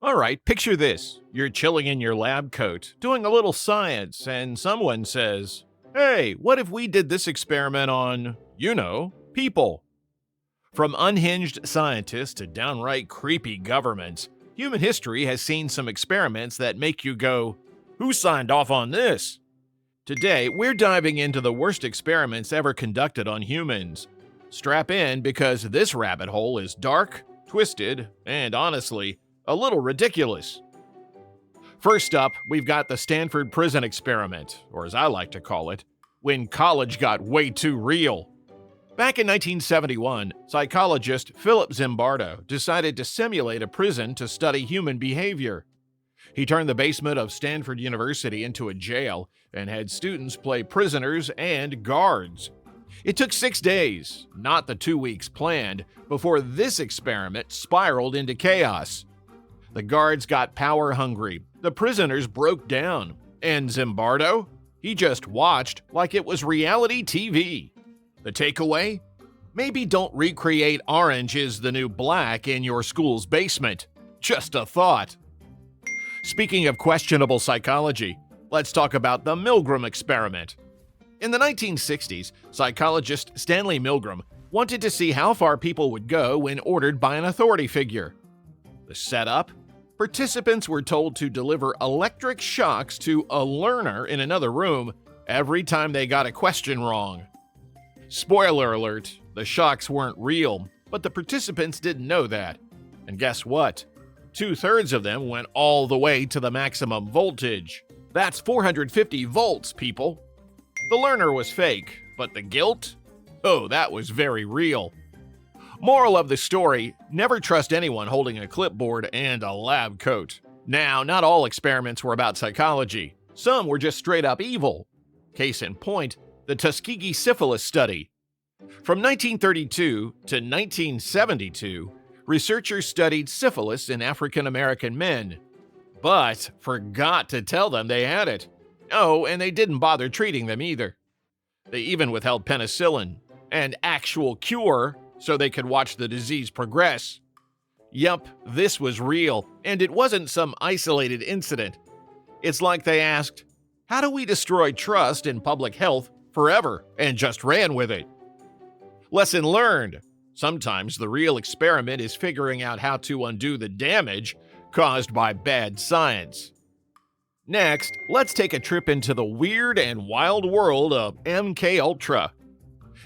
All right, picture this. You're chilling in your lab coat, doing a little science, and someone says, "Hey, what if we did this experiment on, people?" From unhinged scientists to downright creepy governments, human history has seen some experiments that make you go, "Who signed off on this?" Today, we're diving into the worst experiments ever conducted on humans. Strap in because this rabbit hole is dark, twisted, and honestly, a little ridiculous. First up, we've got the Stanford Prison Experiment, or as I like to call it, when college got way too real. Back in 1971, psychologist Philip Zimbardo decided to simulate a prison to study human behavior. He turned the basement of Stanford University into a jail and had students play prisoners and guards. It took 6 days, not the 2 weeks planned, before this experiment spiraled into chaos. The guards got power hungry, the prisoners broke down, and Zimbardo? He just watched like it was reality TV. The takeaway? Maybe don't recreate orange is the new black in your school's basement. Just a thought. Speaking of questionable psychology, let's talk about the Milgram Experiment. In the 1960s, psychologist Stanley Milgram wanted to see how far people would go when ordered by an authority figure. The setup? Participants were told to deliver electric shocks to a learner in another room every time they got a question wrong. Spoiler alert, the shocks weren't real, but the participants didn't know that. And guess what? 2/3 of them went all the way to the maximum voltage. That's 450 volts, people. The learner was fake, but the guilt? Oh, that was very real. Moral of the story, never trust anyone holding a clipboard and a lab coat. Now, not all experiments were about psychology. Some were just straight up evil. Case in point, the Tuskegee Syphilis Study. From 1932 to 1972, researchers studied syphilis in African American men, but forgot to tell them they had it. Oh, and they didn't bother treating them either. They even withheld penicillin, an actual cure, so they could watch the disease progress. Yup, this was real, and it wasn't some isolated incident. It's like they asked, how do we destroy trust in public health forever, and just ran with it? Lesson learned. Sometimes the real experiment is figuring out how to undo the damage caused by bad science. Next, let's take a trip into the weird and wild world of MKUltra.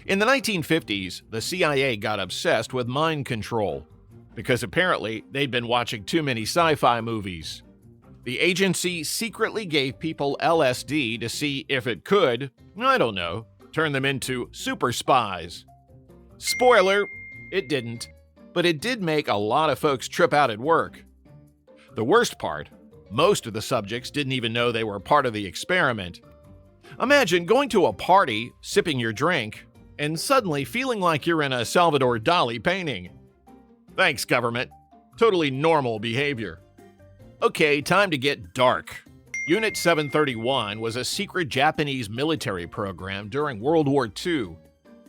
In the 1950s, the CIA got obsessed with mind control because apparently they'd been watching too many sci-fi movies. The agency secretly gave people LSD to see if it could, turn them into super spies. Spoiler, it didn't, but it did make a lot of folks trip out at work. The worst part, most of the subjects didn't even know they were part of the experiment. Imagine going to a party, sipping your drink, and suddenly feeling like you're in a Salvador Dali painting. Thanks, government. Totally normal behavior. Okay, time to get dark. Unit 731 was a secret Japanese military program during World War II,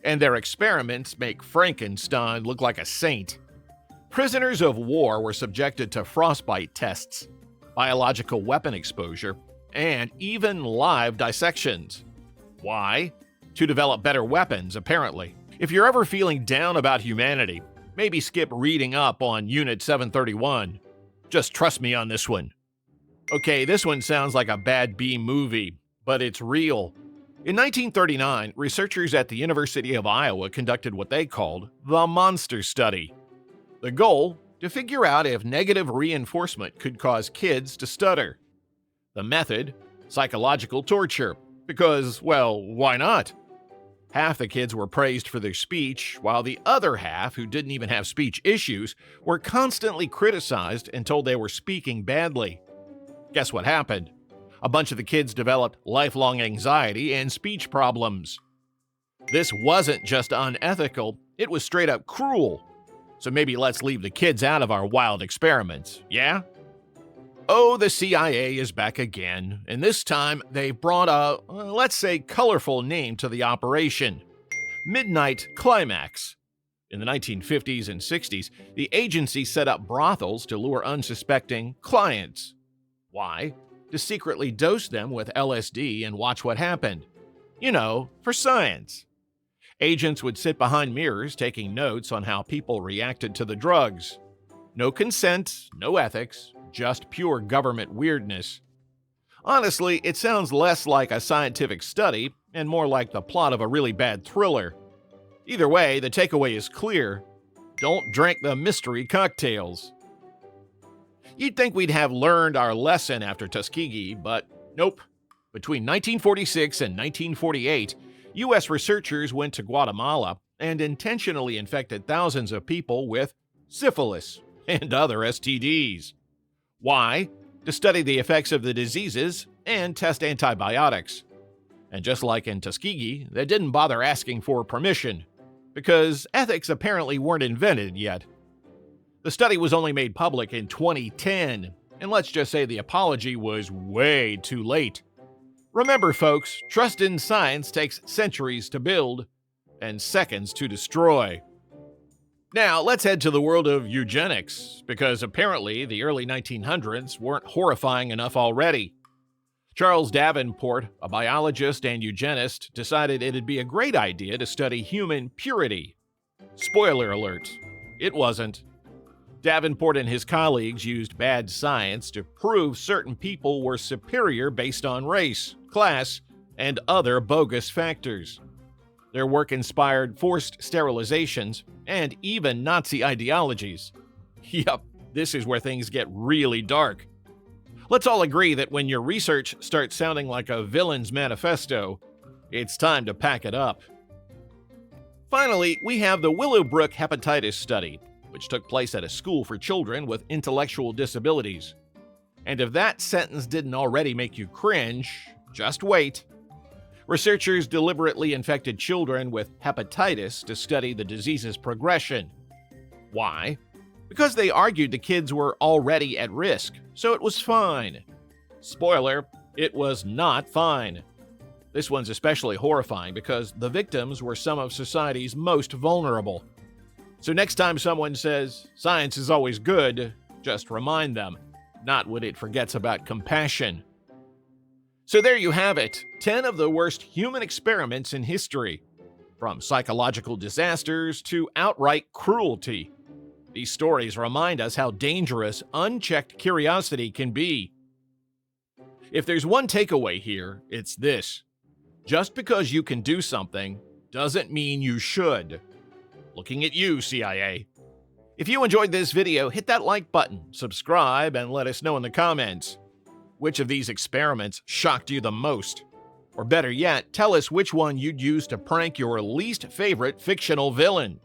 and their experiments make Frankenstein look like a saint. Prisoners of war were subjected to frostbite tests, biological weapon exposure, and even live dissections. Why? To develop better weapons, apparently. If you're ever feeling down about humanity, maybe skip reading up on Unit 731. Just trust me on this one. Okay, this one sounds like a bad B movie, but it's real. In 1939, researchers at the University of Iowa conducted what they called the Monster Study. The goal? To figure out if negative reinforcement could cause kids to stutter. The method? Psychological torture. Because, well, why not? Half the kids were praised for their speech, while the other half, who didn't even have speech issues, were constantly criticized and told they were speaking badly. Guess what happened? A bunch of the kids developed lifelong anxiety and speech problems. This wasn't just unethical, it was straight up cruel. So maybe let's leave the kids out of our wild experiments, yeah? Oh, the CIA is back again, and this time they've brought a, let's say, colorful name to the operation. Midnight Climax. In the 1950s and 60s, the agency set up brothels to lure unsuspecting clients. Why? To secretly dose them with LSD and watch what happened. You know, for science. Agents would sit behind mirrors taking notes on how people reacted to the drugs. No consent, no ethics, just pure government weirdness. Honestly, it sounds less like a scientific study and more like the plot of a really bad thriller. Either way, the takeaway is clear. Don't drink the mystery cocktails. You'd think we'd have learned our lesson after Tuskegee, but nope. Between 1946 and 1948, U.S. researchers went to Guatemala and intentionally infected thousands of people with syphilis and other STDs. Why? To study the effects of the diseases and test antibiotics. And just like in Tuskegee, they didn't bother asking for permission, because ethics apparently weren't invented yet. The study was only made public in 2010, and let's just say the apology was way too late. Remember, folks, trust in science takes centuries to build and seconds to destroy. Now, let's head to the world of eugenics, because apparently the early 1900s weren't horrifying enough already. Charles Davenport, a biologist and eugenist, decided it'd be a great idea to study human purity. Spoiler alert, it wasn't. Davenport and his colleagues used bad science to prove certain people were superior based on race, class, and other bogus factors. Their work inspired forced sterilizations and even Nazi ideologies. Yup, this is where things get really dark. Let's all agree that when your research starts sounding like a villain's manifesto, it's time to pack it up. Finally, we have the Willowbrook hepatitis study, which took place at a school for children with intellectual disabilities. And if that sentence didn't already make you cringe, just wait. Researchers deliberately infected children with hepatitis to study the disease's progression. Why? Because they argued the kids were already at risk, so it was fine. Spoiler, it was not fine. This one's especially horrifying because the victims were some of society's most vulnerable. So next time someone says, science is always good, just remind them, not when it forgets about compassion. So there you have it, 10 of the worst human experiments in history. From psychological disasters to outright cruelty. These stories remind us how dangerous unchecked curiosity can be. If there's one takeaway here, it's this. Just because you can do something doesn't mean you should. Looking at you, CIA. If you enjoyed this video, hit that like button, subscribe, and let us know in the comments. Which of these experiments shocked you the most? Or better yet, tell us which one you'd use to prank your least favorite fictional villain.